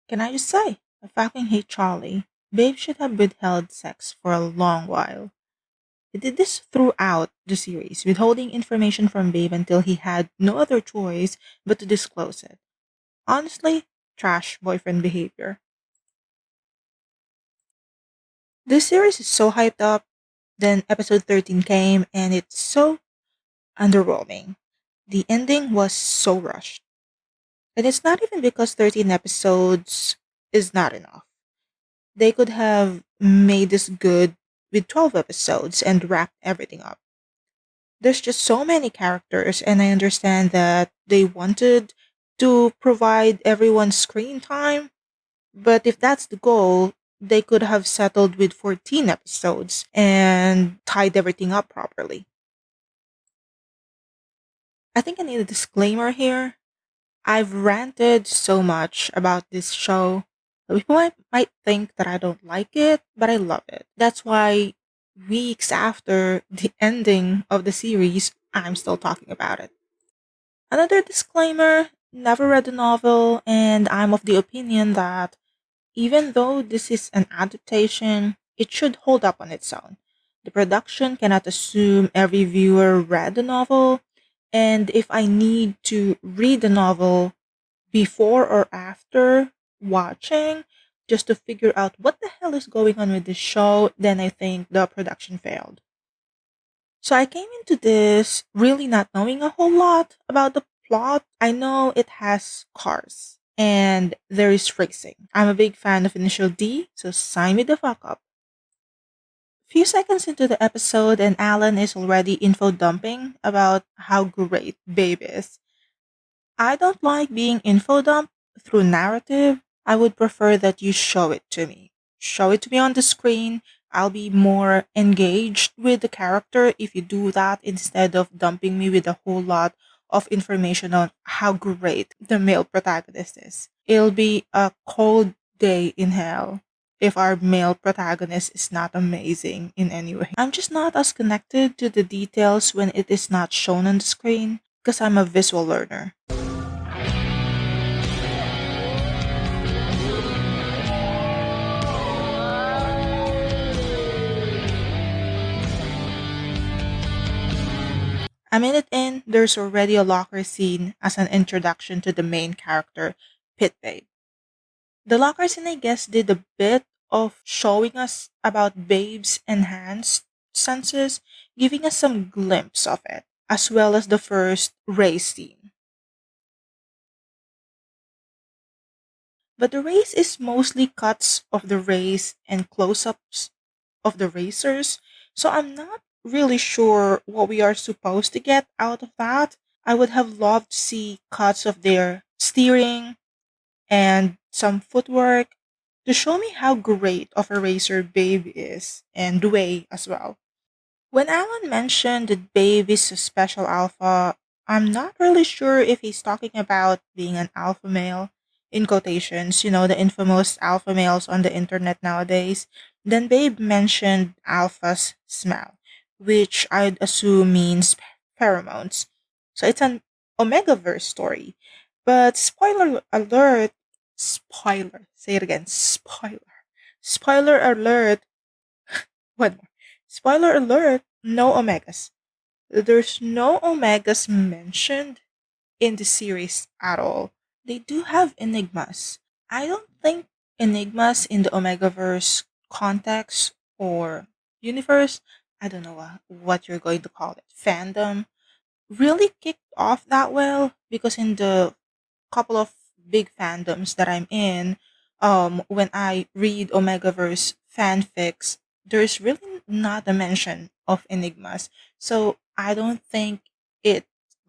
Can I just say, I fucking hate Charlie. Babe should have withheld sex for a long while. He did this throughout the series, withholding information from Babe until he had no other choice but to disclose it. Honestly, trash boyfriend behavior. This series is so hyped up, then episode 13 came and it's so underwhelming. The ending was so rushed. And it's not even because 13 episodes is not enough. They could have made this good with 12 episodes and wrapped everything up. There's just so many characters, and I understand that they wanted to provide everyone screen time, but if that's the goal, they could have settled with 14 episodes and tied everything up properly. I think I need a disclaimer here. I've ranted so much about this show. People might think that I don't like it, but I love it. That's why weeks after the ending of the series, I'm still talking about it. Another disclaimer, never read the novel, and I'm of the opinion that even though this is an adaptation, it should hold up on its own. The production cannot assume every viewer read the novel, and if I need to read the novel before or after watching just to figure out what the hell is going on with this show, then I think the production failed. So I came into this really not knowing a whole lot about the plot. I know it has cars and there is racing. I'm a big fan of Initial D, so sign me the fuck up. Few seconds into the episode and Alan is already info dumping about how great Babe is. I don't like being info dumped through narrative. I would prefer that you show it to me. Show it to me on the screen. I'll be more engaged with the character if you do that instead of dumping me with a whole lot of information on how great the male protagonist is. It'll be a cold day in hell if our male protagonist is not amazing in any way. I'm just not as connected to the details when it is not shown on the screen because I'm a visual learner. A minute in, there's already a locker scene as an introduction to the main character, Pit Babe. The locker scene, I guess, did a bit of showing us about Babe's enhanced senses, giving us some glimpse of it, as well as the first race scene. But the race is mostly cuts of the race and close ups of the racers, so I'm not really sure what we are supposed to get out of that. I would have loved to see cuts of their steering and some footwork to show me how great of a racer Babe is and Dway as well. When Alan mentioned that Babe is a special alpha, I'm not really sure if he's talking about being an alpha male, in quotations, the infamous alpha males on the internet nowadays. Then Babe mentioned alpha's smell, which I'd assume means pheromones. So it's an Omegaverse story. But spoiler alert, say it again, spoiler alert, one more. Spoiler alert, no omegas. There's no omegas mentioned in the series at all. They do have enigmas. I don't think enigmas in the Omegaverse context or universe, I don't know what you're going to call it, fandom, really kicked off that well because in the couple of big fandoms that I'm in, when I read Omegaverse fanfics, there's really not a mention of enigmas. So I don't think it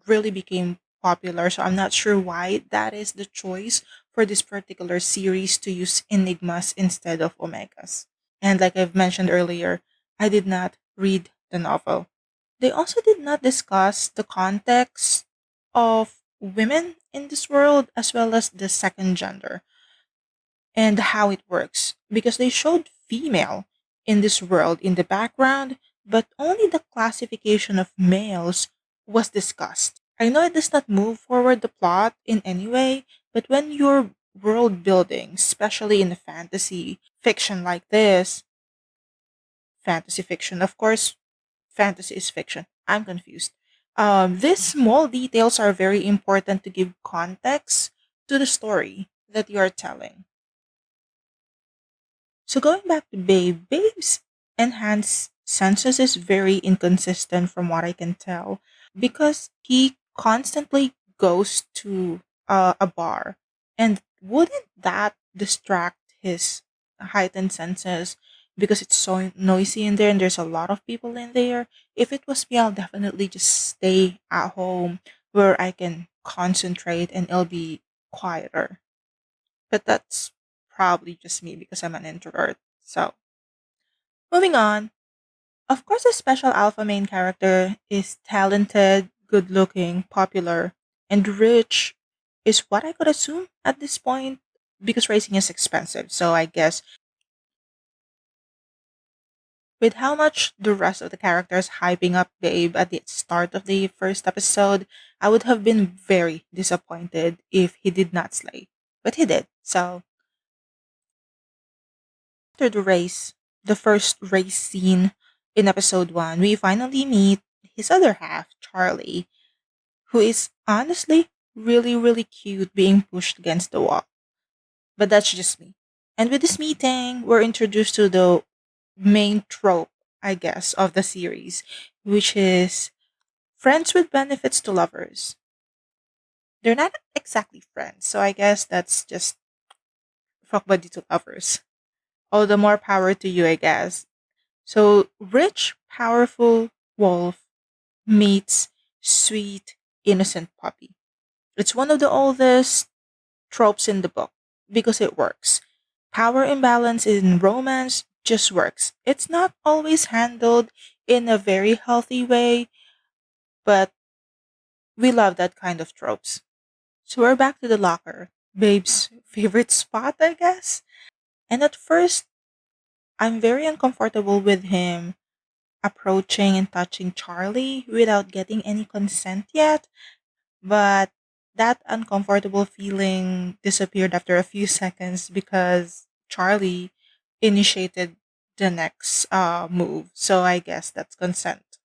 really became popular. So I'm not sure why that is the choice for this particular series to use enigmas instead of omegas. And like I've mentioned earlier, I did not read the novel. They also did not discuss the context of women in this world as well as the second gender and how it works because they showed female in this world in the background, but only the classification of males was discussed. I know it does not move forward the plot in any way, but when you're world building, especially in the fantasy fiction like this. Fantasy fiction, of course, fantasy is fiction. I'm confused. These small details are very important to give context to the story that you are telling. So going back to Babe's enhanced senses is very inconsistent from what I can tell because he constantly goes to a bar. And wouldn't that distract his heightened senses because it's so noisy in there and there's a lot of people in there? If it was me, I'll definitely just stay at home where I can concentrate and it'll be quieter. But that's probably just me because I'm an introvert. So, moving on. Of course, a special alpha main character is talented, good looking, popular, and rich, is what I could assume at this point because racing is expensive. So, I guess with how much the rest of the characters hyping up Babe at the start of the first episode, I would have been very disappointed if he did not slay. But he did. So, after the race, the first race scene in episode 1, we finally meet his other half, Charlie, who is honestly really, really cute being pushed against the wall. But that's just me. And with this meeting, we're introduced to the main trope, I guess, of the series, which is friends with benefits to lovers. They're not exactly friends, so I guess that's just fuck buddy to lovers. All the more power to you, I guess. So, rich, powerful wolf meets sweet, innocent puppy. It's one of the oldest tropes in the book because it works. Power imbalance in romance just works. It's not always handled in a very healthy way, but we love that kind of tropes. So we're back to the locker, Babe's favorite spot, I guess. And at first, I'm very uncomfortable with him approaching and touching Charlie without getting any consent yet. But that uncomfortable feeling disappeared after a few seconds because Charlie initiated the next move. So I guess that's consent.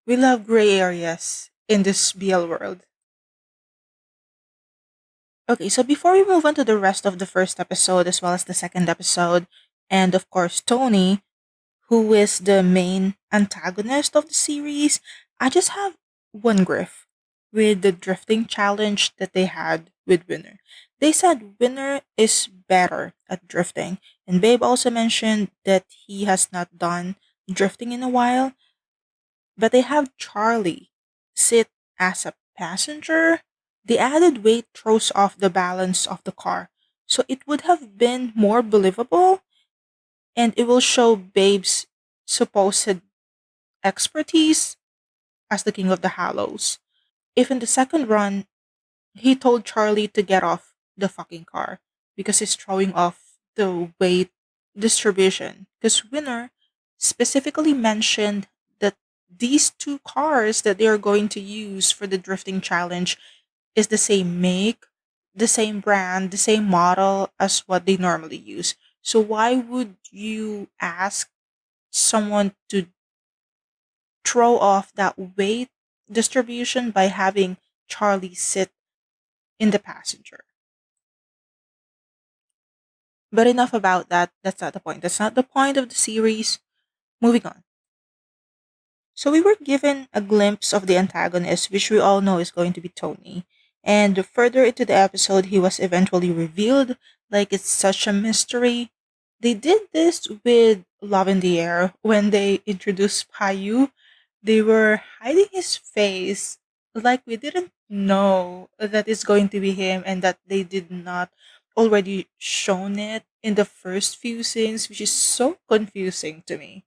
We love gray areas in this BL world. Okay, so before we move on to the rest of the first episode as well as the second episode, and of course, Tony, who is the main antagonist of the series, I just have one grief with the drifting challenge that they had with Winner. They said Winner is better at drifting, and Babe also mentioned that he has not done drifting in a while, but they have Charlie sit as a passenger. The added weight throws off the balance of the car. So it would have been more believable and it will show Babe's supposed expertise as the king of the Hallows. If in the second run, he told Charlie to get off the fucking car because he's throwing off the weight distribution. Because Winner specifically mentioned that these two cars that they are going to use for the drifting challenge is the same make, the same brand, the same model as what they normally use. So why would you ask someone to throw off that weight distribution by having Charlie sit in the passenger? But enough about that. That's not the point. That's not the point of the series. Moving on. So we were given a glimpse of the antagonist, which we all know is going to be Tony. And further into the episode, he was eventually revealed, like it's such a mystery. They did this with Love in the Air when they introduced Payu. They were hiding his face, like we didn't know that it's going to be him, and that they did not already shown it in the first few scenes, which is so confusing to me.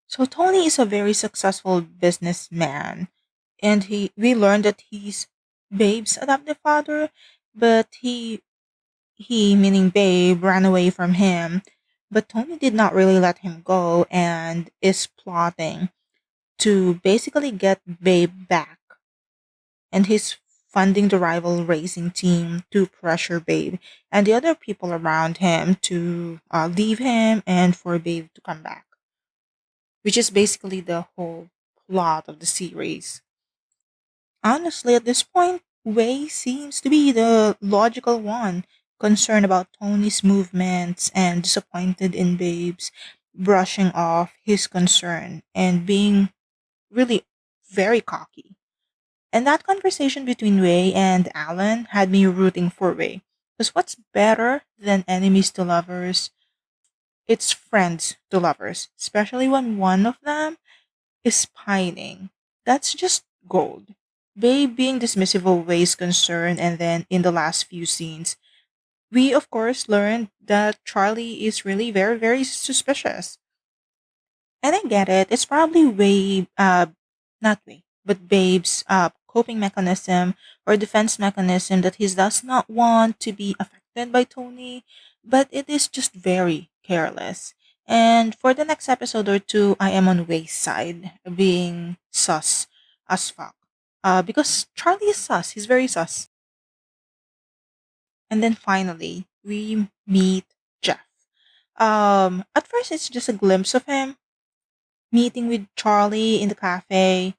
So Tony is a very successful businessman, and he we learned that he's Babe's adoptive father, but he meaning Babe ran away from him, but Tony did not really let him go and is plotting to basically get Babe back. And his funding the rival racing team to pressure Babe and the other people around him to leave him and for Babe to come back, which is basically the whole plot of the series. Honestly, at this point, Wei seems to be the logical one, concerned about Tony's movements and disappointed in Babe's, brushing off his concern and being really very cocky. And that conversation between Wei and Alan had me rooting for Wei. Because what's better than enemies to lovers? It's friends to lovers, especially when one of them is pining. That's just gold. Babe being dismissive of Wei's concern, and then in the last few scenes, we of course learned that Charlie is really very, very suspicious. And I get it. It's probably not Way, but Babe's coping mechanism or defense mechanism that he does not want to be affected by Tony, but it is just very careless. And for the next episode or two, I am on Way's side, being sus as fuck. Because Charlie is sus. He's very sus. And then finally, we meet Jeff. At first, it's just a glimpse of him meeting with Charlie in the cafe,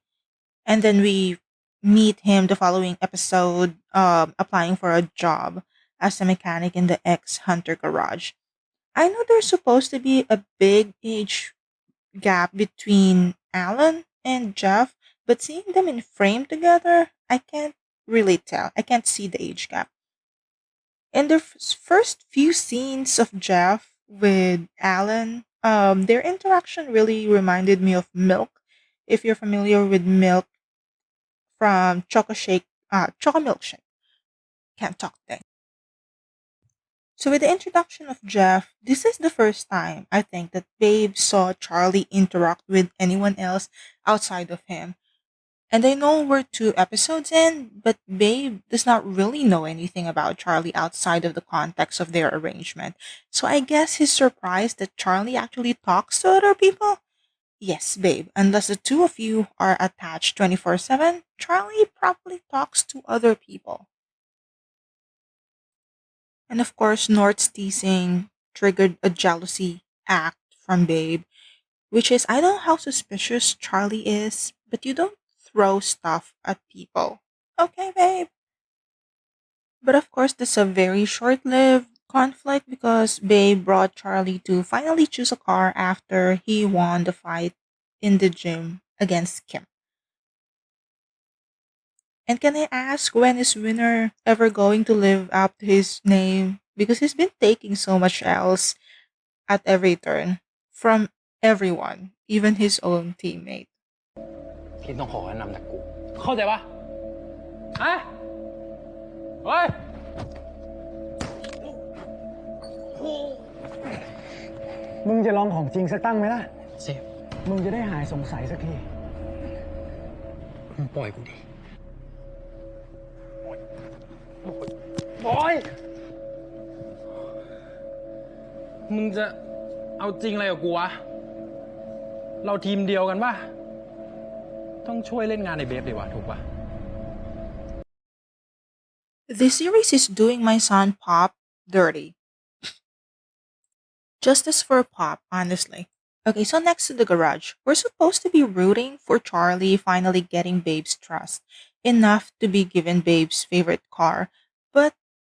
and then we meet him the following episode, applying for a job as a mechanic in the ex Hunter garage. I know there's supposed to be a big age gap between Alan and Jeff, but seeing them in frame together, I can't really tell. I can't see the age gap. In the first few scenes of Jeff with Alan, their interaction really reminded me of Milk. If you're familiar with Milk from Choco Milkshake, can't talk today. So with the introduction of Jeff, this is the first time I think that Babe saw Charlie interact with anyone else outside of him. And I know we're 2 episodes in, but Babe does not really know anything about Charlie outside of the context of their arrangement. So I guess he's surprised that Charlie actually talks to other people. Yes, Babe, unless the two of you are attached 24/7, Charlie probably talks to other people. And of course, Nort's teasing triggered a jealousy act from Babe, which is I don't know how suspicious Charlie is, but you don't throw stuff at people. Okay, babe. But of course, this is a very short lived conflict because Babe brought Charlie to finally choose a car after he won the fight in the gym against Kim. And can I ask when is Winner ever going to live up to his name? Because he's been taking so much else at every turn from everyone, even his own teammate. เข้าใจปะเฮ้ยมึงจะลองของจริงสักตั้งไหมล่ะเซฟมึงจะได้หายสงสัยสักทีมึงปล่อยกูดิบอยมึงจะเอาจริงอะไรกับกูวะเราทีมเดียวกันปะต้องช่วยเล่นงานในเบฟดีวะถูกปะ This series is doing my son Pop dirty. Justice for Pop, honestly. Okay, so next to the garage, we're supposed to be rooting for Charlie finally getting Babe's trust, enough to be given Babe's favorite car. But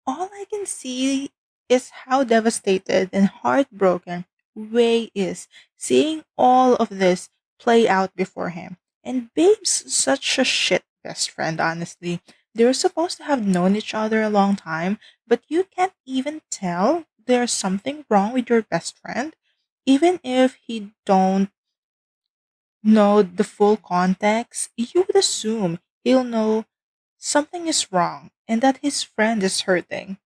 all I can see is how devastated and heartbroken Way is seeing all of this play out before him. And Babe's such a shit best friend, honestly. They're supposed to have known each other a long time, but you can't even tell there's something wrong with your best friend, even if he don't know the full context. You would assume he'll know something is wrong and that his friend is hurting.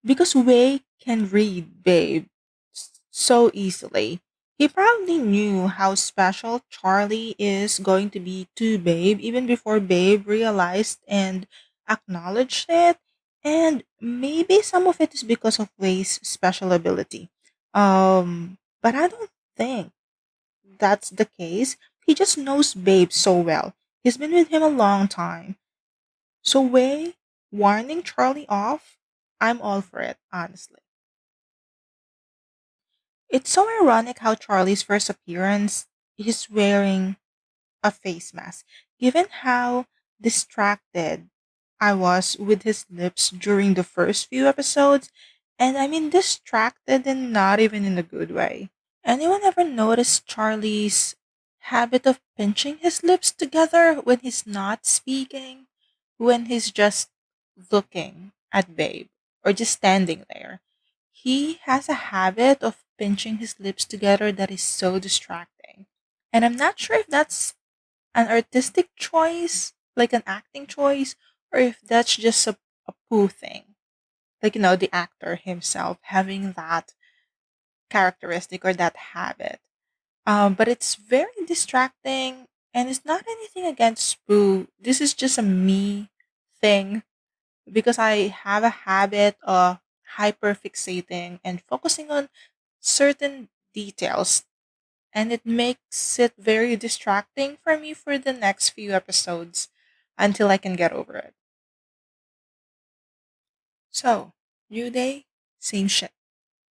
Because Wei can read Babe so easily. He probably knew how special Charlie is going to be to Babe even before Babe realized and acknowledged it. And maybe some of it is because of Wei's special ability. But I don't think that's the case. He just knows Babe so well. He's been with him a long time. So, Way warning Charlie off, I'm all for it, honestly. It's so ironic how Charlie's first appearance is wearing a face mask, given how distracted I was with his lips during the first few episodes. And I mean, distracted and not even in a good way. Anyone ever noticed Charlie's habit of pinching his lips together when he's not speaking? When he's just looking at Babe or just standing there? He has a habit of pinching his lips together that is so distracting. And I'm not sure if that's an artistic choice, like an acting choice, or if that's just a Pooh thing. Like, the actor himself having that characteristic or that habit. But it's very distracting, and it's not anything against Pooh. This is just a me thing because I have a habit of hyper fixating and focusing on certain details, and it makes it very distracting for me for the next few episodes until I can get over it. So, New Day, same shit.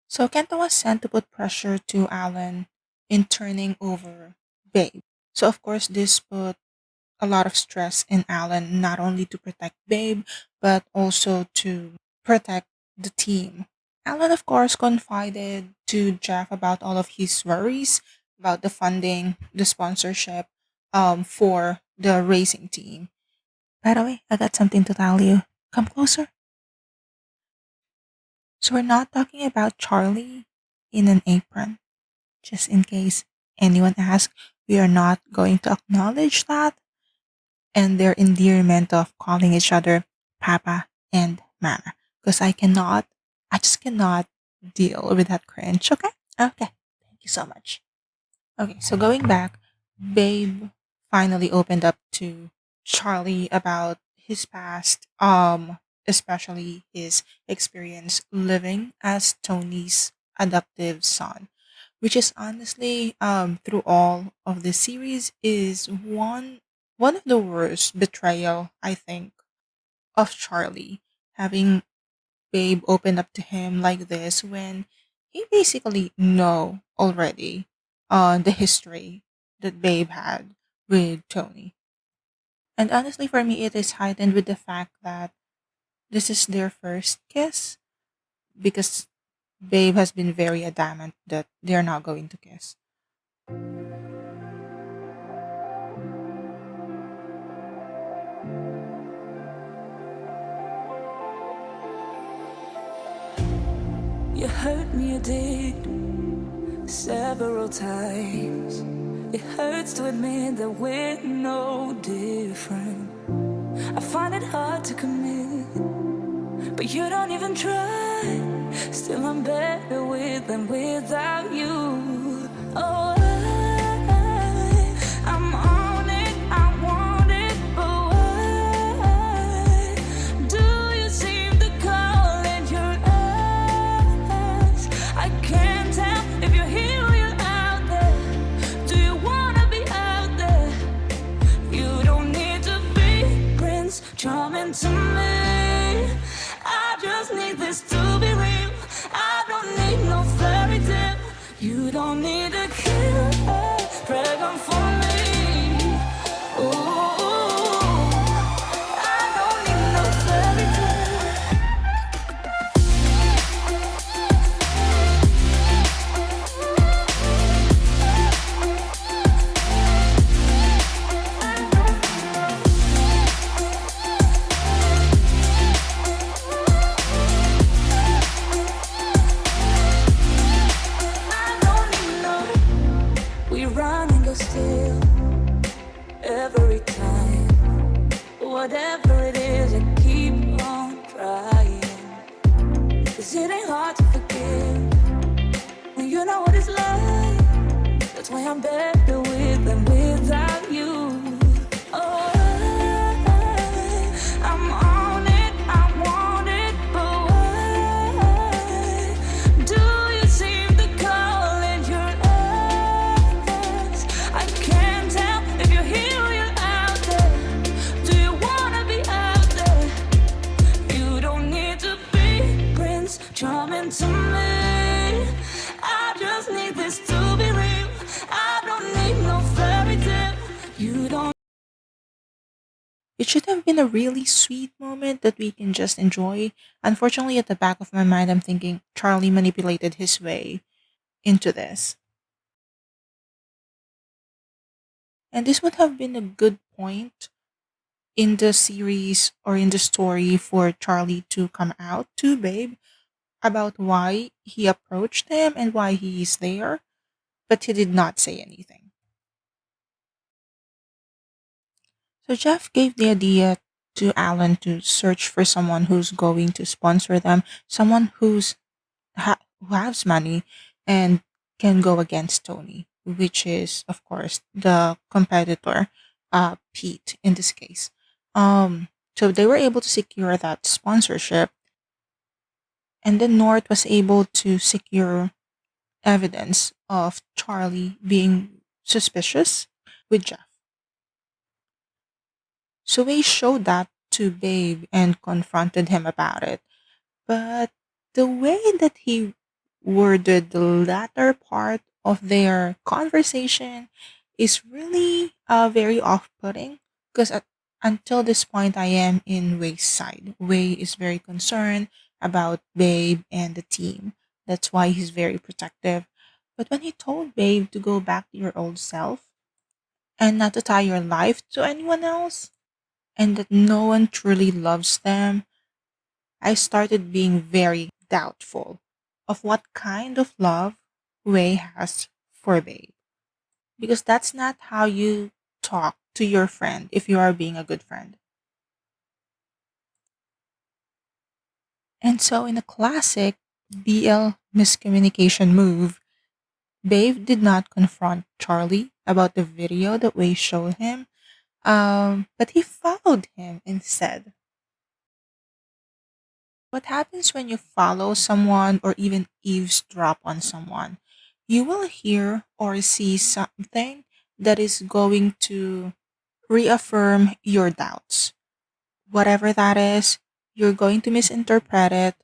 So Kenta was sent to put pressure to Alan in turning over Babe. So of course this put a lot of stress in Alan not only to protect Babe but also to protect the team. Alan of course confided to Jeff about all of his worries about the funding, the sponsorship for the racing team. By the way, I got something to tell you. Come closer. So we're not talking about Charlie in an apron. Just in case anyone asks, we are not going to acknowledge that and their endearment of calling each other Papa and Mama. Because I just cannot deal with that cringe. Okay? Okay. Thank you so much. Okay, so going back, Babe finally opened up to Charlie about his past, especially his experience living as Tony's adoptive son, which is honestly, through all of the series, is one of the worst betrayal I think of Charlie, having Babe open up to him like this when he basically know already the history that Babe had with Tony. And honestly, for me, it is heightened with the fact that this is their first kiss because Babe has been very adamant that they're not going to kiss. You hurt me, you did, several times. It hurts to admit that we're no different. I find it hard to commit, but you don't even try. Still, I'm better with than without you. Oh, I'm on it, I want it, but why do you seem to call it your eyes? I can't tell if you're here or you're out there. Do you wanna be out there? You don't need to be Prince Charming to me. I just need this to be real. I don't need no fairy tale. You don't need to kill a dragon for me. Ooh, I don't need no fairy tale. I don't need no. We run and go still every time. Whatever it is, I keep on trying. 'Cause it ain't hard to forgive when you know what it's like. That's why I'm better with than without you. Oh, I'm on it, I want it, but why do you seem to call it your eyes? I can't tell if you're here or you're out there. Do you wanna be out there? should have been a really sweet moment that we can just enjoy. Unfortunately, at the back of my mind, I'm thinking Charlie manipulated his way into this. And this would have been a good point in the series or in the story for Charlie to come out to Babe about why he approached him and why he is there, but he did not say anything. So Jeff gave the idea to Alan to search for someone who's going to sponsor them, someone who has money and can go against Tony, which is of course the competitor, Pete in this case. So they were able to secure that sponsorship, and then North was able to secure evidence of Charlie being suspicious with Jeff. So they showed that to Babe and confronted him about it. But the way that he worded the latter part of their conversation is really very off putting because until this point, I am in Way's side. Way is very concerned about Babe and the team. That's why he's very protective. But when he told Babe to go back to your old self and not to tie your life to anyone else, and that no one truly loves them, I started being very doubtful of what kind of love Wei has for Babe. Because that's not how you talk to your friend if you are being a good friend. And so, in a classic BL miscommunication move, Babe did not confront Charlie about the video that Wei showed him, but he followed him instead. What happens when you follow someone or even eavesdrop on someone? You will hear or see something that is going to reaffirm your doubts. Whatever that is, you're going to misinterpret it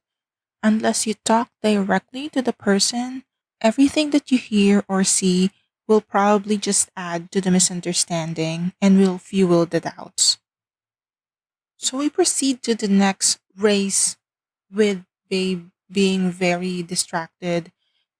unless you talk directly to the person. Everything that you hear or see will probably just add to the misunderstanding and will fuel the doubts. So we proceed to the next race with Babe being very distracted.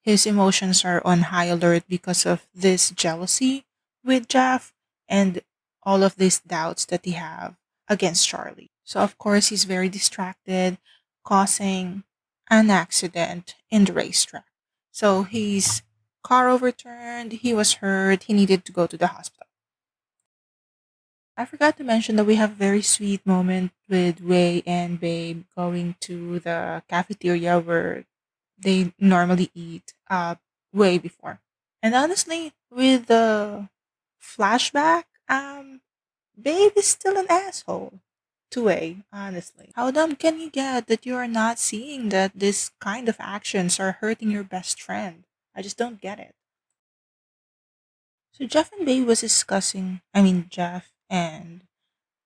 His emotions are on high alert because of this jealousy with Jeff and all of these doubts that he have against Charlie. So of course he's very distracted, causing an accident in the racetrack. So his car overturned, he was hurt, he needed to go to the hospital. I forgot to mention that we have a very sweet moment with Wei and Babe going to the cafeteria where they normally eat way before. And honestly, with the flashback, Babe is still an asshole to Wei, honestly. How dumb can you get that you are not seeing that this kind of actions are hurting your best friend? I just don't get it. So Jeff and Babe was discussing, Jeff and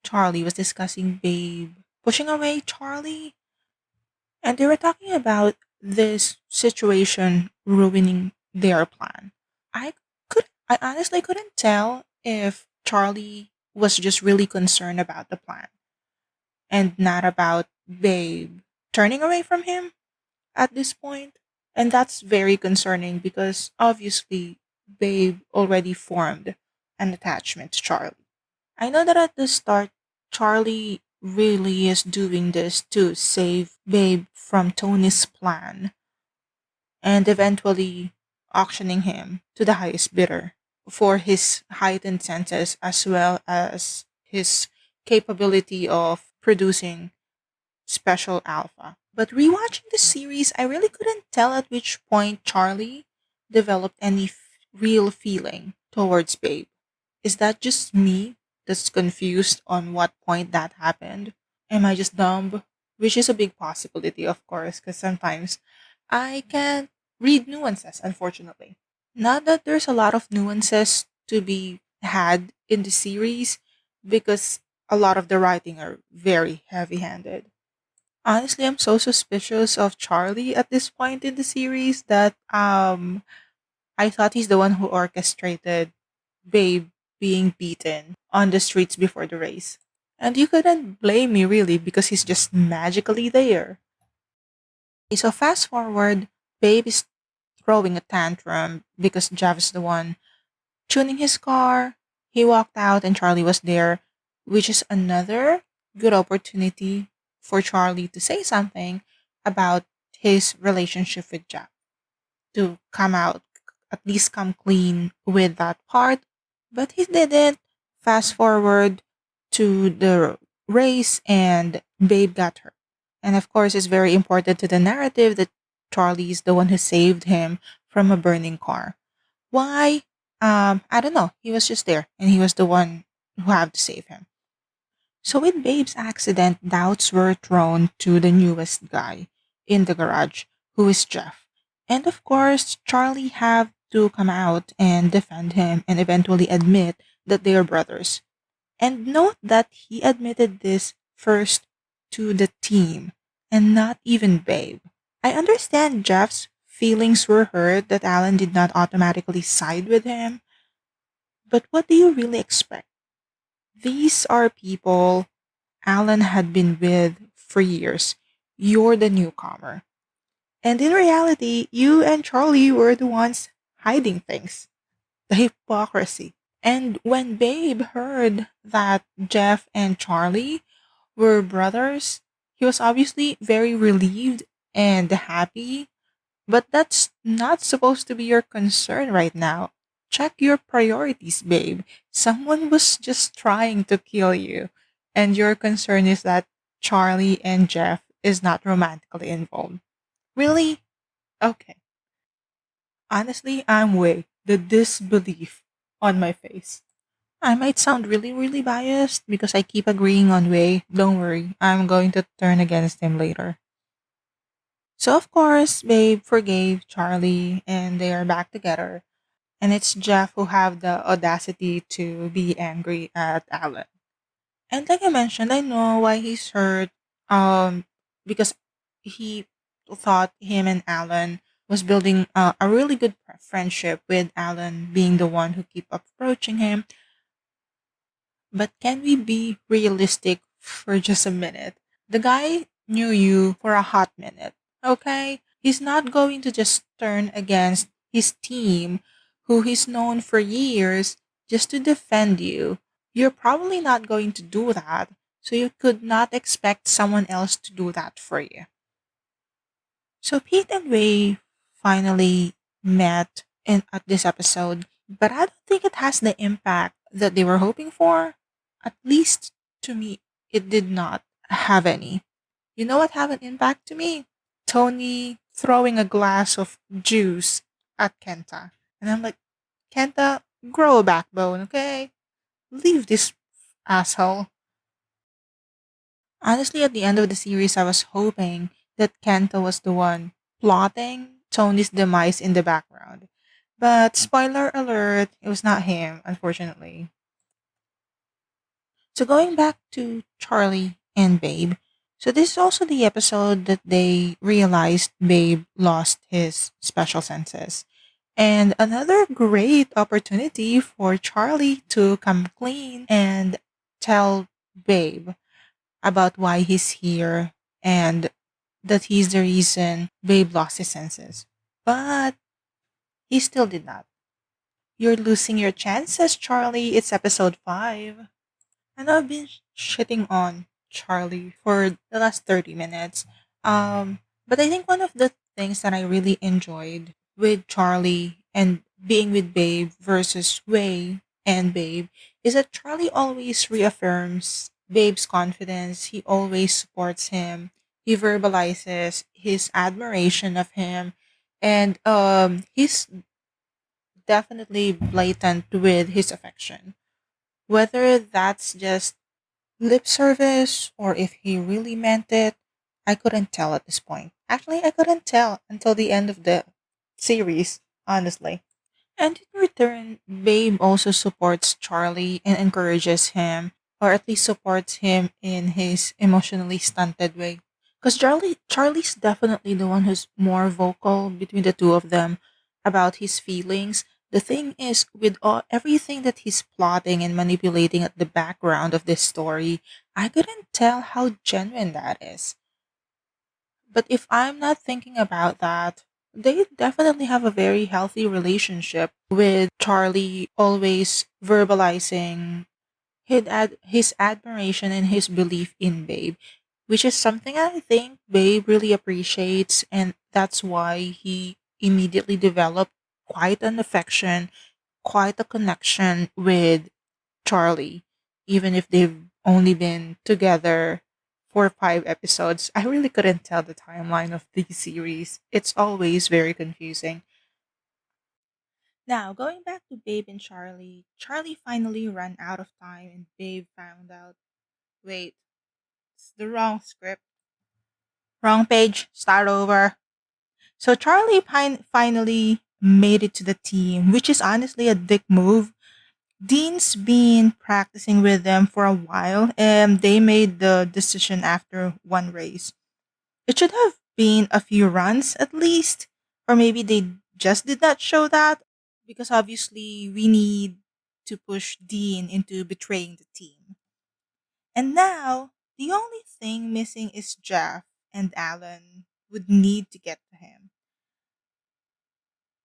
Charlie was discussing Babe pushing away Charlie, and they were talking about this situation ruining their plan. I honestly couldn't tell if Charlie was just really concerned about the plan and not about Babe turning away from him at this point. And that's very concerning because obviously Babe already formed an attachment to Charlie. I know that at the start, Charlie really is doing this to save Babe from Tony's plan and eventually auctioning him to the highest bidder for his heightened senses as well as his capability of producing special alpha. But rewatching the series, I really couldn't tell at which point Charlie developed any real feeling towards Babe. Is that just me that's confused on what point that happened? Am I just dumb? Which is a big possibility, of course, because sometimes I can't read nuances, unfortunately. Not that there's a lot of nuances to be had in the series, because a lot of the writing are very heavy handed. Honestly, I'm so suspicious of Charlie at this point in the series that I thought he's the one who orchestrated Babe being beaten on the streets before the race. And you couldn't blame me really because he's just magically there. Okay, so fast forward, Babe is throwing a tantrum because Jeff is the one tuning his car. He walked out and Charlie was there, which is another good opportunity for Charlie to say something about his relationship with Jeff, to come out, at least come clean with that part. But he didn't. Fast forward to the race, and Babe got hurt. And of course, it's very important to the narrative that Charlie is the one who saved him from a burning car. Why? I don't know. He was just there, and he was the one who had to save him. So with Babe's accident, doubts were thrown to the newest guy in the garage, who is Jeff. And of course, Charlie had to come out and defend him and eventually admit that they are brothers. And note that he admitted this first to the team and not even Babe. I understand Jeff's feelings were hurt that Alan did not automatically side with him, but what do you really expect? These are people Alan had been with for years. You're the newcomer. And in reality, you and Charlie were the ones hiding things. The hypocrisy. And when Babe heard that Jeff and Charlie were brothers, he was obviously very relieved and happy. But that's not supposed to be your concern right now. Check your priorities, babe. Someone was just trying to kill you. And your concern is that Charlie and Jeff is not romantically involved. Really? Okay. Honestly, I'm way the disbelief on my face. I might sound really, really biased because I keep agreeing on Wei. Don't worry, I'm going to turn against him later. So of course, Babe forgave Charlie and they are back together. And it's Jeff who have the audacity to be angry at Alan. And like I mentioned, I know why he's hurt. Because he thought him and Alan was building a really good friendship with Alan being the one who keep approaching him. But can we be realistic for just a minute? The guy knew you for a hot minute, okay? He's not going to just turn against his team, who he's known for years, just to defend you. You're probably not going to do that, so you could not expect someone else to do that for you. So Pete and Ray finally met in at this episode, but I don't think it has the impact that they were hoping for. At least to me, it did not have any. You know what had an impact to me? Tony throwing a glass of juice at Kenta. And I'm like, Kenta, grow a backbone, okay? Leave this asshole. Honestly, at the end of the series, I was hoping that Kenta was the one plotting Tony's demise in the background. But spoiler alert, it was not him, unfortunately. So going back to Charlie and Babe. So this is also the episode that they realized Babe lost his special senses. And another great opportunity for Charlie to come clean and tell Babe about why he's here and that he's the reason Babe lost his senses. But he still did not. You're losing your chances, Charlie. It's episode 5. And I've been shitting on Charlie for the last 30 minutes. But I think one of the things that I really enjoyed with Charlie and being with Babe versus Way and Babe is that Charlie always reaffirms Babe's confidence. He always supports him. He verbalizes his admiration of him. And he's definitely blatant with his affection. Whether that's just lip service or if he really meant it, I couldn't tell at this point. Actually, I couldn't tell until the end of the series, honestly. And in return, Babe also supports Charlie and encourages him, or at least supports him in his emotionally stunted way. Because Charlie's definitely the one who's more vocal between the two of them about his feelings. The thing is, with everything that he's plotting and manipulating at the background of this story, I couldn't tell how genuine that is. But if I'm not thinking about that, they definitely have a very healthy relationship with Charlie always verbalizing his admiration and his belief in Babe, which is something I think Babe really appreciates, and that's why he immediately developed quite an affection, quite a connection with Charlie, even if they've only been together for 5 episodes. I really couldn't tell the timeline of the series. It's always very confusing. Now, going back to Babe and Charlie, Charlie finally ran out of time and Babe found out, wait, it's the wrong script. Wrong page, start over. So Charlie finally made it to the team, which is honestly a dick move. Dean's been practicing with them for a while, and they made the decision after one race. It should have been a few runs at least, or maybe they just did not show that because obviously we need to push Dean into betraying the team. And now, the only thing missing is Jeff, and Alan would need to get to him.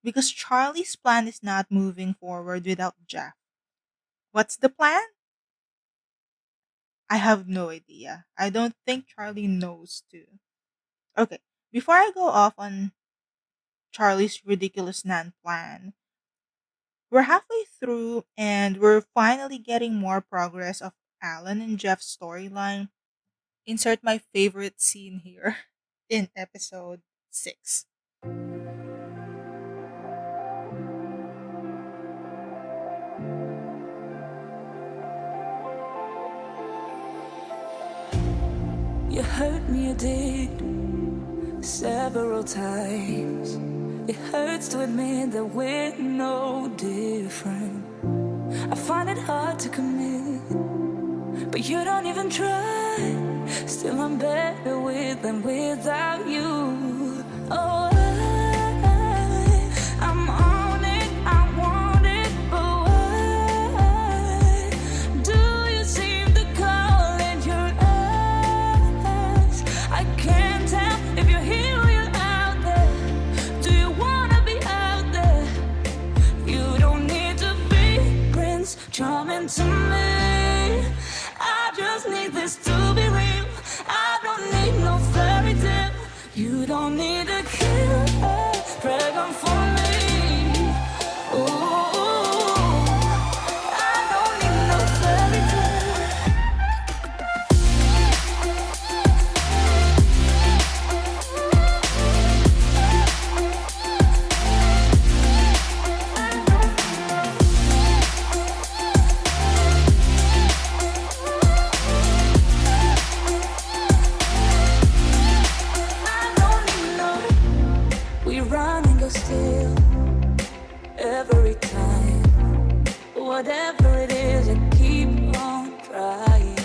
Because Charlie's plan is not moving forward without Jeff. What's the plan? I have no idea. I don't think Charlie knows too. Okay, before I go off on Charlie's ridiculous nan plan, we're halfway through and we're finally getting more progress of Alan and Jeff's storyline. Insert my favorite scene here in episode 6. You hurt me, you did, several times. It hurts to admit that we're no different. I find it hard to commit, but you don't even try. Still, I'm better with than without you. Oh, I'm on it, I want it, but why do you seem to call it your eyes? I can't tell if you're here or you're out there. Do you wanna be out there? You don't need to be Prince Charming to me. I just need this to be real. I don't need no fairy tale. You don't need to kill a dragon for me. Ooh, I don't need no fairy tale. I don't need no. We run and go still every time. Whatever it is, I keep on trying.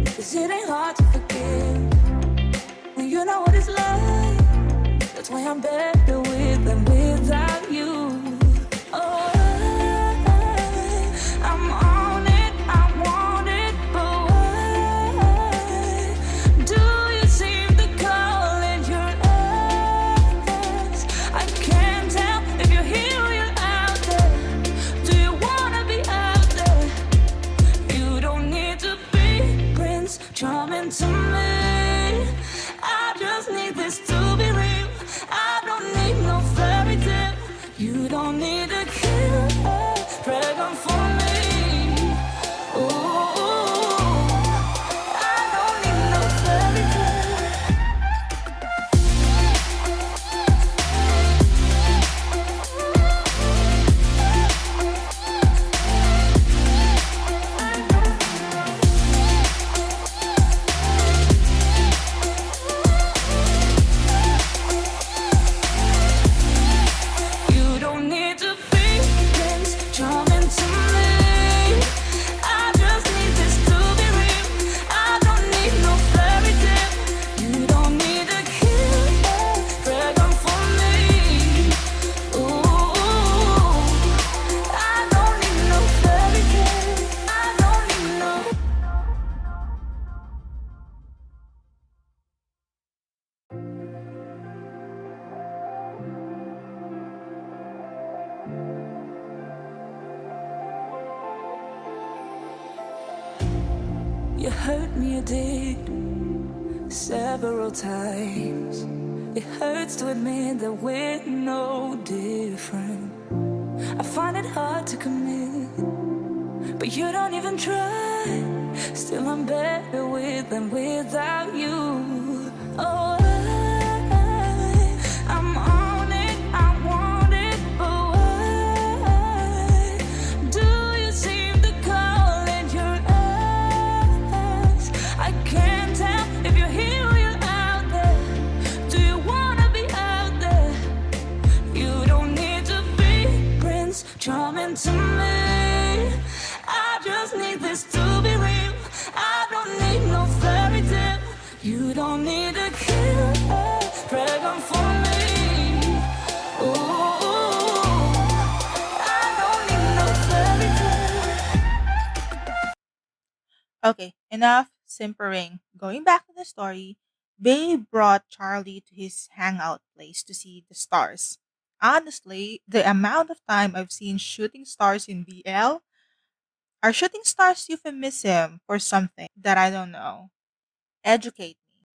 'Cause it ain't hard to forgive when you know what it's like. That's why I'm better with than without you. Oh, I'm on it, I want it, but why do you seem to call it your eyes? I can't tell if you're here or you're out there. Do you wanna be out there? You don't need to be Prince Charming to me. I just need this to be real. I don't need You hurt me, you did, several times. It hurts to admit that we're no different. I find it hard to commit, but you don't even try. Still, I'm better with than without you. Oh, I'm on it, I want it, but why do you seem to call it your ex? I can't tell if you're here or you're out there. Do you wanna be out there? You don't need to be Prince Charming to me. I just need this to be real. I don't need no fairy tale. You don't need a killer dragon for me. Ooh, I don't need no fairy tale. Okay, enough simpering. Going back to the story, Babe brought Charlie to his hangout place to see the stars. Honestly, the amount of time I've seen shooting stars in BL are shooting stars euphemism for something that I don't know. Educate me.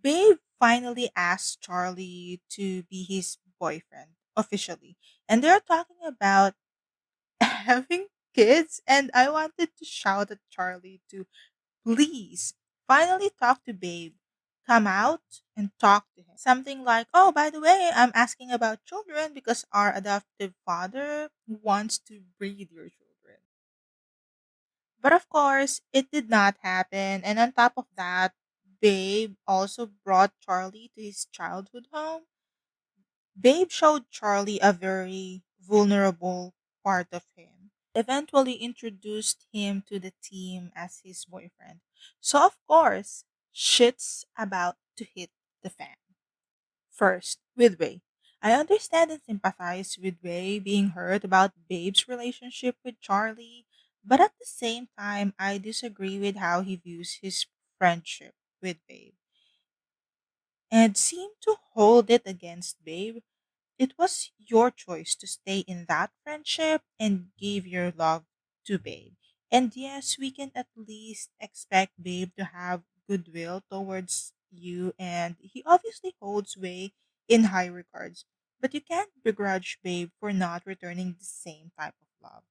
Babe finally asked Charlie to be his boyfriend officially, and they're talking about having kids, and I wanted to shout at Charlie to please finally talk to Babe. Come out and talk to him. Something like, oh, by the way, I'm asking about children because our adoptive father wants to breed your children. But of course, it did not happen. And on top of that, Babe also brought Charlie to his childhood home. Babe showed Charlie a very vulnerable part of him. Eventually introduced him to the team as his boyfriend. So of course, shit's about to hit the fan. First, with Ray. I understand and sympathize with Ray being hurt about Babe's relationship with Charlie, but at the same time, I disagree with how he views his friendship with Babe and seemed to hold it against Babe. It was your choice to stay in that friendship and give your love to Babe. And yes, we can at least expect Babe to have goodwill towards you, and he obviously holds Way in high regards. But you can't begrudge Babe for not returning the same type of love.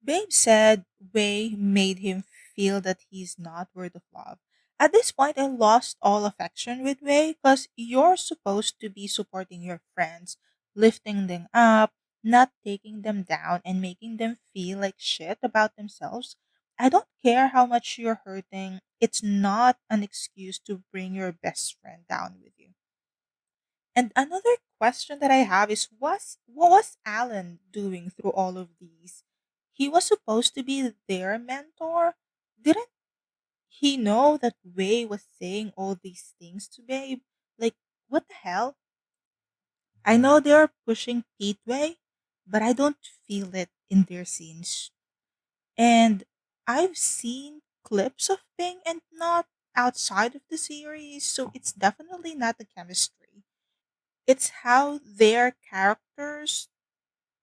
Babe said Wei made him feel that he's not worth of love. At this point, I lost all affection with Wei because you're supposed to be supporting your friends, lifting them up, not taking them down, and making them feel like shit about themselves. I don't care how much you're hurting, it's not an excuse to bring your best friend down with you. And another question that I have is what was Alan doing through all of these? He was supposed to be their mentor. Didn't he know that Wei was saying all these things to Babe? Like, what the hell? I know they're pushing Pete Wei, but I don't feel it in their scenes. And I've seen clips of Ping and not outside of the series, so it's definitely not the chemistry. It's how their characters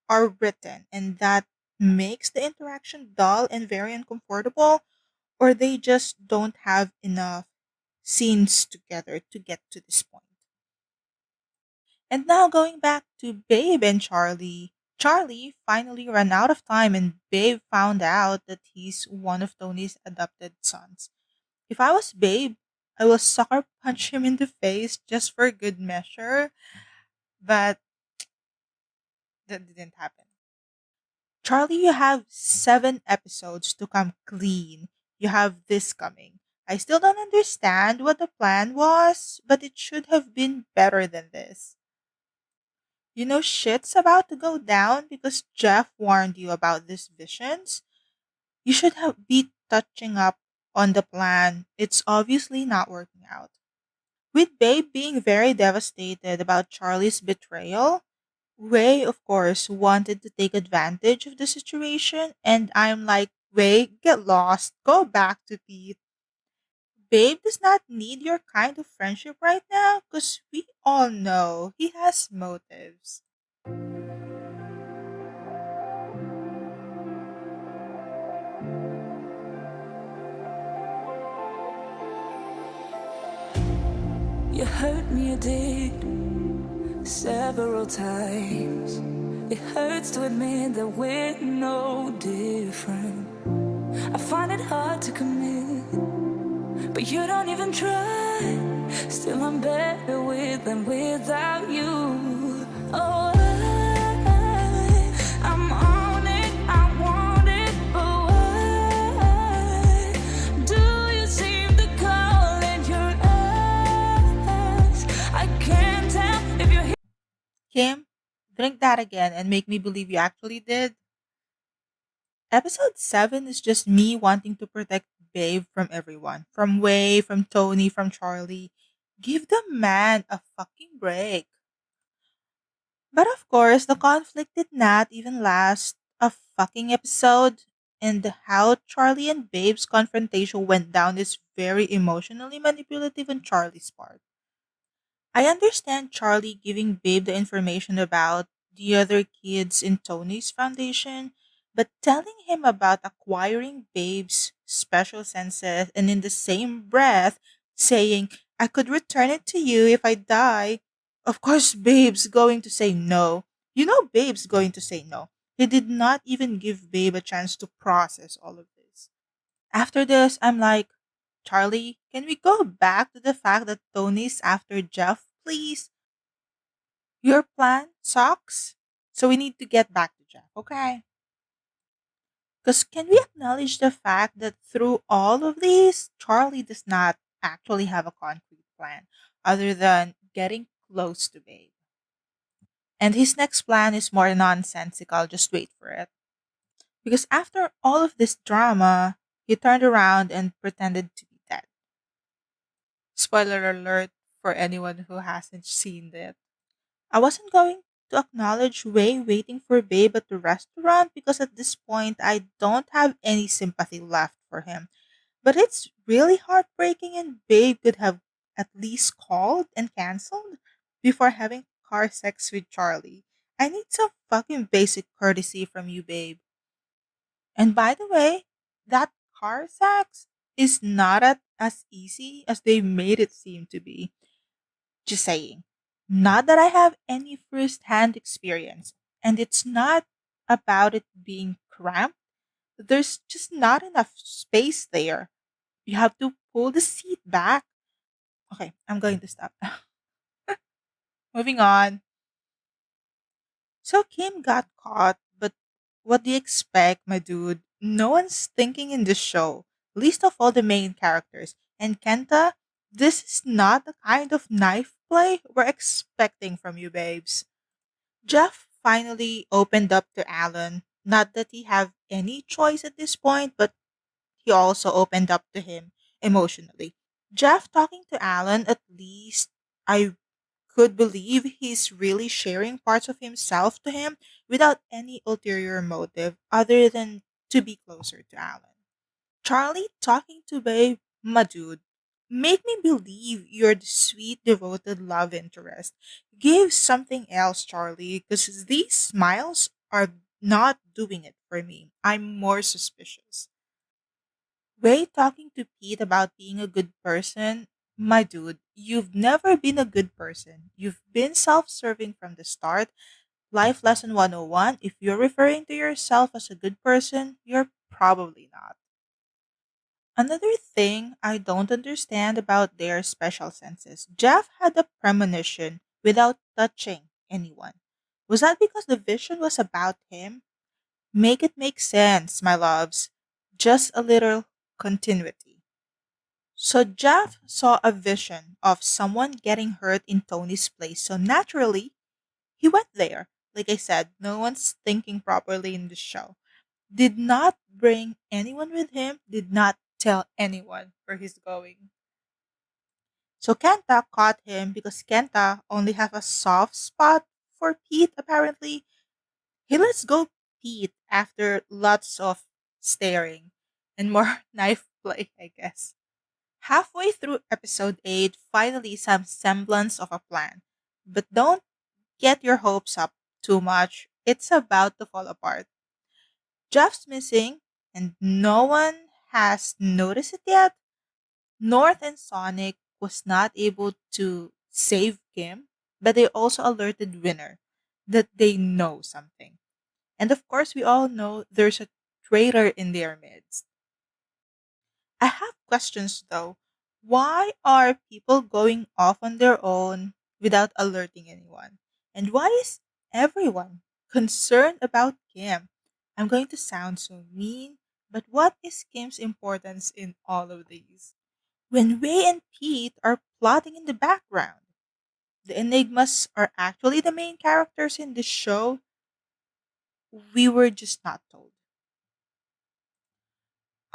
are written, and that makes the interaction dull and very uncomfortable, or they just don't have enough scenes together to get to this point. And now going back to Babe and Charlie. Charlie finally ran out of time, and Babe found out that he's one of Tony's adopted sons. If I was Babe, I will sucker punch him in the face just for good measure, but that didn't happen. Charlie, you have 7 episodes to come clean. You have this coming. I still don't understand what the plan was, but it should have been better than this. You know shit's about to go down because Jeff warned you about these visions. You should have be touching up on the plan. It's obviously not working out. With Babe being very devastated about Charlie's betrayal, Ray, of course, wanted to take advantage of the situation, and I'm like, Ray, get lost, go back to Pete. Babe does not need your kind of friendship right now because we all know he has motives. You hurt me, you did, several times. It hurts to admit that we're no different. I find it hard to commit, but you don't even try. Still, I'm better with than without you. Oh, I'm on it, I want it, but why do you seem to call it your ex? I can't tell if you're Kim, drink that again and make me believe you actually did. Episode 7 is just me wanting to protect Babe from everyone. From Way, from Tony, from Charlie. Give the man a fucking break. But of course, the conflict did not even last a fucking episode. And how Charlie and Babe's confrontation went down is very emotionally manipulative on Charlie's part. I understand Charlie giving Babe the information about the other kids in Tony's foundation, but telling him about acquiring Babe's special senses and in the same breath saying, I could return it to you if I die. Of course, Babe's going to say no. You know, Babe's going to say no. He did not even give Babe a chance to process all of this. After this, I'm like, Charlie, can we go back to the fact that Tony's after Jeff, please? Your plan sucks. So we need to get back to Jeff, okay? Because can we acknowledge the fact that through all of these, Charlie does not actually have a concrete plan other than getting close to Babe. And his next plan is more nonsensical, just wait for it. Because after all of this drama, he turned around and pretended to be dead. Spoiler alert for anyone who hasn't seen it. I wasn't going to acknowledge Wei waiting for Babe at the restaurant because at this point I don't have any sympathy left for him. But it's really heartbreaking and Babe could have at least called and canceled before having car sex with Charlie. I need some fucking basic courtesy from you, Babe. And by the way, that car sex is not as easy as they made it seem to be. Just saying. Not that I have any first hand experience. And it's not about it being cramped. There's just not enough space there. You have to pull the seat back. Okay, I'm going to stop. Moving on. So Kim got caught, but what do you expect, my dude? No one's thinking in this show, least of all the main characters. And Kenta, this is not the kind of knife play we're expecting from you, babes. Jeff finally opened up to Alan. Not that he have any choice at this point, but he also opened up to him emotionally. Jeff talking to Alan, at least I could believe he's really sharing parts of himself to him without any ulterior motive other than to be closer to Alan. Charlie talking to Babe, my dude, make me believe you're the sweet, devoted love interest. Give something else, Charlie, because these smiles are not doing it for me. I'm more suspicious. Ray talking to Pete about being a good person, my dude, you've never been a good person. You've been self serving from the start. Life lesson 101, if you're referring to yourself as a good person, you're probably not. Another thing I don't understand about their special senses, Jeff had a premonition without touching anyone. Was that because the vision was about him? Make it make sense, my loves. Just a little continuity. So Jeff saw a vision of someone getting hurt in Tony's place. So naturally, he went there. Like I said, no one's thinking properly in the show. Did not bring anyone with him, did not tell anyone where he's going. So Kenta caught him because Kenta only have a soft spot for Pete apparently. He lets go Pete after lots of staring and more knife play, I guess. Halfway through episode 8, finally some semblance of a plan. But don't get your hopes up too much. It's about to fall apart. Jeff's missing, and no one has noticed it yet. North and Sonic was not able to save Kim, but they also alerted Winner that they know something. And of course, we all know there's a traitor in their midst. I have questions though. Why are people going off on their own without alerting anyone? And why is everyone concerned about Kim? I'm going to sound so mean, but what is Kim's importance in all of these? When Wei and Pete are plotting in the background, the Enigmas are actually the main characters in the show. We were just not told.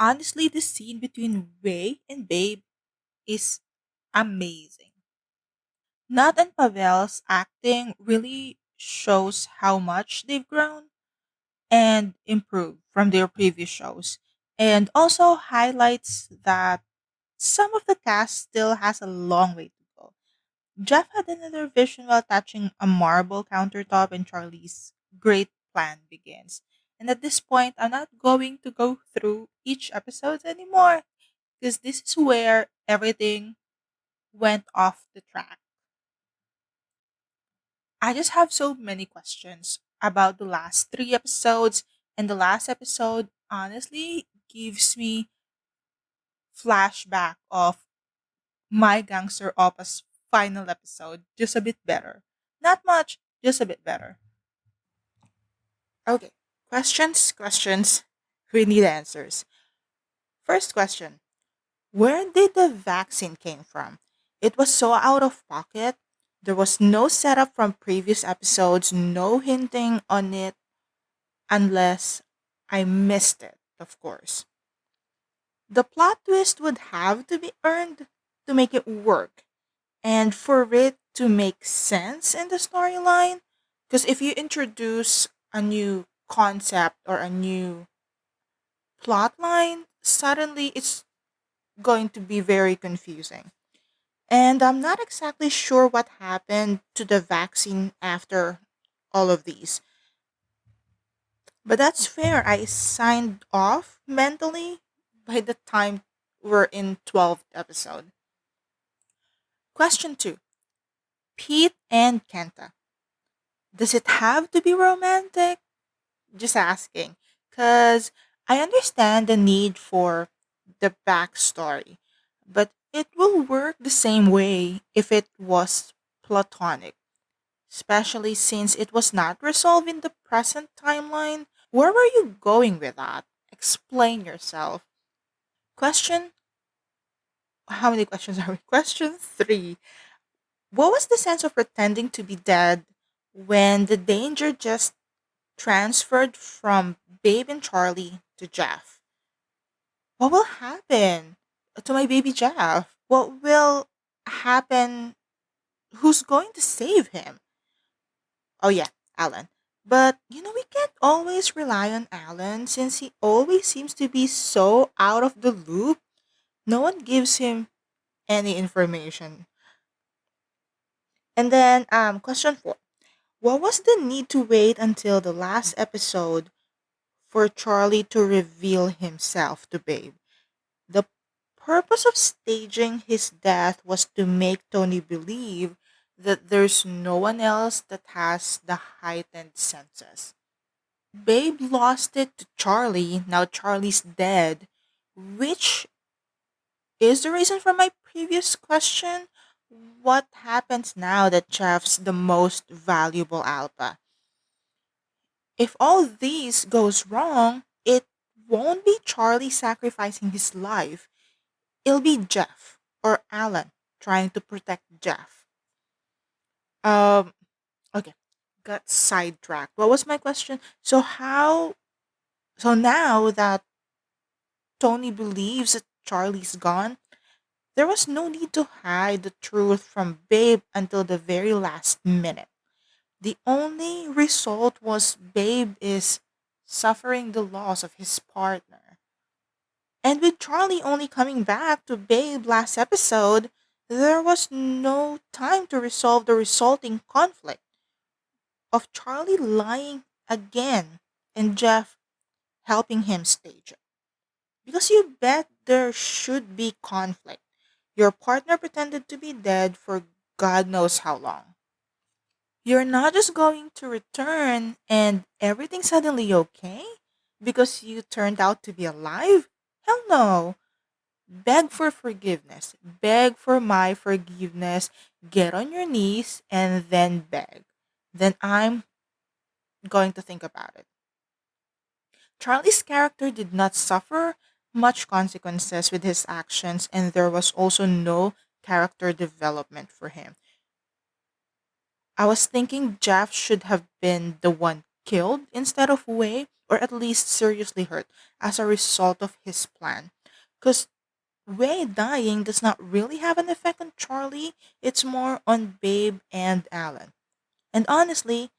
Honestly, the scene between Wei and Babe is amazing. Nat and Pavel's acting really shows how much they've grown and improved from their previous shows, and also highlights that some of the cast still has a long way to go. Jeff had another vision while touching a marble countertop, and Charlie's great plan begins. And at this point, I'm not going to go through each episode anymore because this is where everything went off the track. I just have so many questions about the last three episodes, and the last episode honestly gives me flashback of my Gangster Opus final episode, just a bit better. Not much, just a bit better. Okay, questions. We need answers. First question: where did the vaccine came from? It was so out of pocket. There was no setup from previous episodes, no hinting on it unless I missed it, of course. The plot twist would have to be earned to make it work and for it to make sense in the storyline. Because if you introduce a new concept or a new plot line, suddenly it's going to be very confusing. And I'm not exactly sure what happened to the vaccine after all of these. But that's fair. I signed off mentally by the time we're in 12th episode. Question 2. Pete and Kenta. Does it have to be romantic? Just asking. Because I understand the need for the backstory, but it will work the same way if it was platonic, especially since it was not resolved in the present timeline. Where were you going with that? Explain yourself. Question How many questions are we? Question 3. What was the sense of pretending to be dead when the danger just transferred from Babe and Charlie to Jeff? What will happen to my baby Jeff? What will happen? Who's going to save him? Oh, yeah, Alan. But, we can't always rely on Alan since he always seems to be so out of the loop. No one gives him any information. And then, question 4. What was the need to wait until the last episode for Charlie to reveal himself to Babe? The purpose of staging his death was to make Tony believe that there's no one else that has the heightened senses. Babe lost it to Charlie, now Charlie's dead, which is the reason for my previous question. What happens now that Jeff's the most valuable alpha? If all these goes wrong, it won't be Charlie sacrificing his life. It'll be Jeff or Alan trying to protect Jeff. Um okay. Got sidetracked. What was my question? So now that Tony believes that Charlie's gone, there was no need to hide the truth from Babe until the very last minute. The only result was Babe is suffering the loss of his partner. And with Charlie only coming back to Babe last episode, there was no time to resolve the resulting conflict of Charlie lying again and Jeff helping him stage it. Because you bet there should be conflict. Your partner pretended to be dead for God knows how long. You're not just going to return and everything's suddenly okay because you turned out to be alive. Hell no. Beg for forgiveness. Beg for my forgiveness. Get on your knees and then beg. Then I'm going to think about it. Charlie's character did not suffer much consequences with his actions, and there was also no character development for him. I was thinking Jeff should have been the one killed instead of Wei, or at least seriously hurt as a result of his plan. Because Wei dying does not really have an effect on Charlie, it's more on Babe and Alan. And honestly,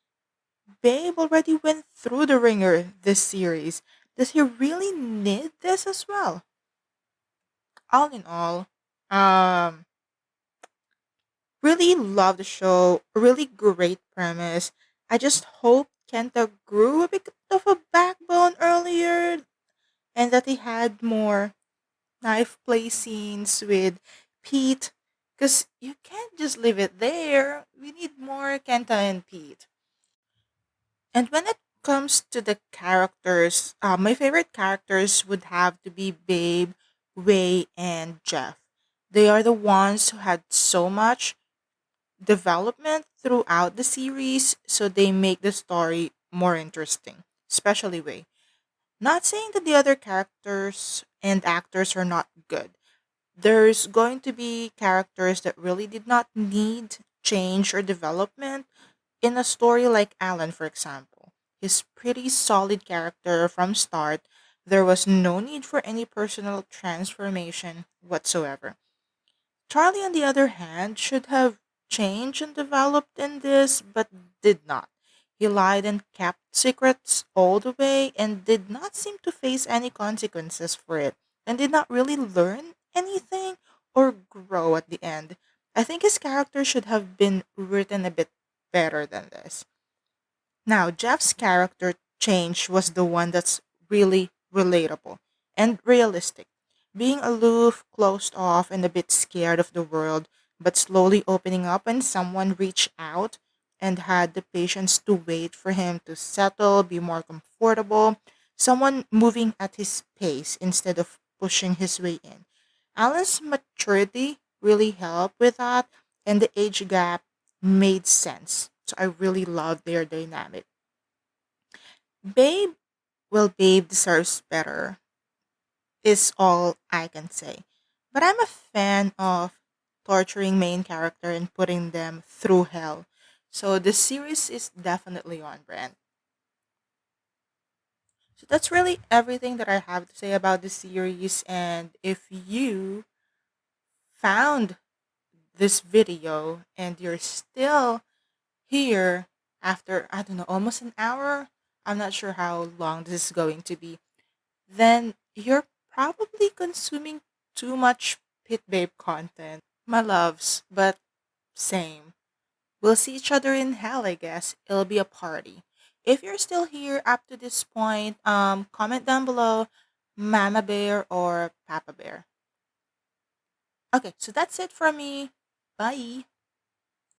Babe already went through the ringer this series. Does he really need this as well? All in all, um, really love the show. Really great premise. I just hope Kenta grew a bit of a backbone earlier and that he had more knife play scenes with Pete. Because you can't just leave it there. We need more Kenta and Pete. And when it comes to the characters, my favorite characters would have to be Babe, Wei, and Jeff. They are the ones who had so much development throughout the series, so they make the story more interesting, especially Wei. Not saying that the other characters and actors are not good. There's going to be characters that really did not need change or development in a story like Alan, for example. His pretty solid character from start. There was no need for any personal transformation whatsoever. Charlie, on the other hand, should have changed and developed in this, but did not. He lied and kept secrets all the way and did not seem to face any consequences for it, and did not really learn anything or grow at the end. I think his character should have been written a bit better than this. Now, Jeff's character change was the one that's really relatable and realistic. Being aloof, closed off, and a bit scared of the world, but slowly opening up when someone reached out and had the patience to wait for him to settle, be more comfortable, someone moving at his pace instead of pushing his way in. Alan's maturity really helped with that, and the age gap made sense. So I really love their dynamic. Babe, well, Babe deserves better, is all I can say. But I'm a fan of torturing main character and putting them through hell. So the series is definitely on brand. So that's really everything that I have to say about the series. And if you found this video and you're still here after, I don't know, almost an hour, I'm not sure how long this is going to be, then you're probably consuming too much Pit Babe content. My loves, but same. We'll see each other in hell, I guess. It'll be a party. If you're still here up to this point, comment down below Mama Bear or Papa Bear. Okay, so that's it from me. Bye.